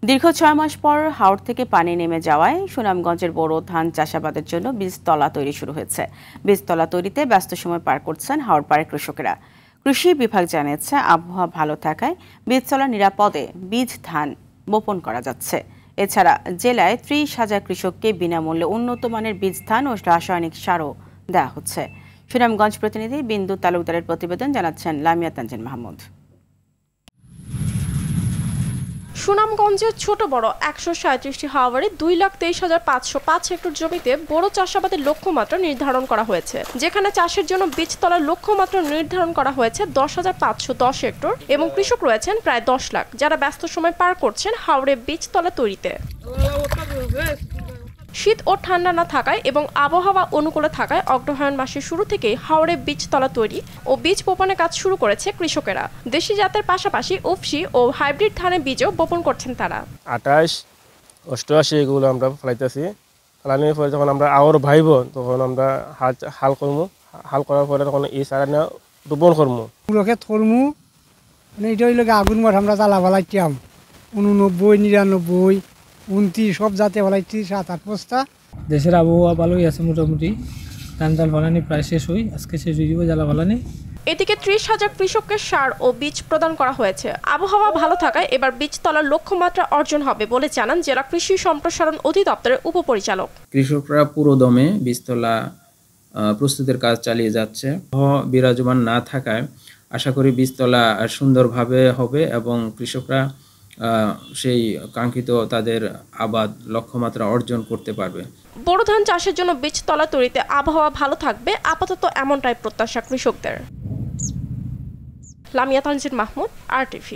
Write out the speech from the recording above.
দীর্ঘ ৬ মাস পর হাওর থেকে পানি নেমে যাওয়ায় সুনামগঞ্জের বোরো ধান চাষাবাদের জন্য বীজতলা তৈরি শুরু হয়েছে। বীজতলা তৈরিতে ব্যস্ত সময় পার করছেন হাওর পাড়ের কৃষকেরা। কৃষি বিভাগ জানিয়েছে, আবহাওয়া ভালো থাকায় বীজতলা নিরাপদে বীজ ধান বপন করা যাচ্ছে। এছাড়া জেলায় ৩০,০০০ কৃষককে বিনামূল্যে উন্নত মানের বীজ ধান ও রাসায়নিক সারও দেওয়া হচ্ছে। সুনামগঞ্জ প্রতিনিধি বিন্দু তালুকদারের প্রতিবেদন, জানাচ্ছেন লামিয়া তানজিন মাহমুদ। সুনামগঞ্জের ছোট বড় ১৩৭টি হাওরে ২,২৩,৫০৫ হেক্টর জমিতে বোরো চাষাবাদের লক্ষ্যমাত্রা নির্ধারণ করা হয়েছে, যেখানে চাষের জন্য বীজতলার লক্ষ্যমাত্রা নির্ধারণ করা হয়েছে ১০,৫১০ হেক্টর এবং কৃষক রয়েছেন প্রায় ১০ লাখ, যারা ব্যস্ত সময় পার করছেন হাওরে বীজতলা তৈরিতে। শীত ও ঠান্ডা না থাকায় এবং আবহাওয়া অনুকূলে থাকায় অগ্রহায়ণ মাসের শুরু থেকেই হাওরে বীজতলা তৈরি ও বীজ বপনের কাজ শুরু করেছে কৃষকেরা। দেশি জাতের পাশাপাশি উফশি ও হাইব্রিড ধানের বীজও বপন করছেন তারা। ২৮, ৮৮ এগুলো আমরা ফলাইতেছি। ফলানোর পরে যখন আমরা আওর ভাইব তখন আমরা হাল করবো। হাল করার পরে তখন এই সারা রোপণ করবো। লোকে থরমু মানে এটা হইলে আগুন মাঠ আমরা জ্বালা ফেলাইতাম ৮৯, ৯৯, ২৯ সব জাতে ফেলাইছি ৭-৮ বস্তা। দেশের আবহাওয়া ভালোই আছে মোটামুটি। ধান চাল ফলানি প্রায় শেষ হই, আজকে শেষ হয়ে যাবে জ্বালা ফলানি। এদিকে ৩০,০০০ কৃষককে সার ও বীজ প্রদান করা হয়েছে। আবহাওয়া ভালো থাকায় এবার বীজতলার লক্ষ্যমাত্রা অর্জন হবে বলে জানান জেলা কৃষি সম্প্রসারণ অধিদপ্তরের উপপরিচালক। কৃষকরা পুরো দমে বীজতলা প্রস্তুতের কাজ চালিয়ে যাচ্ছে। আবহাওয়া বিরাজমান না থাকায় আশা করি বীজতলা সুন্দরভাবে হবে এবং কৃষকরা সেই কাঙ্ক্ষিত তাদের আবাদ লক্ষ্যমাত্রা অর্জন করতে পারবে। বোরো ধান চাষের জন্য বীজতলা তৈরিতে আবহাওয়া ভালো থাকবে, আপাতত এমনটাই প্রত্যাশা কৃষকদের। লামিয়া তানজিন মাহমুদ, RTV।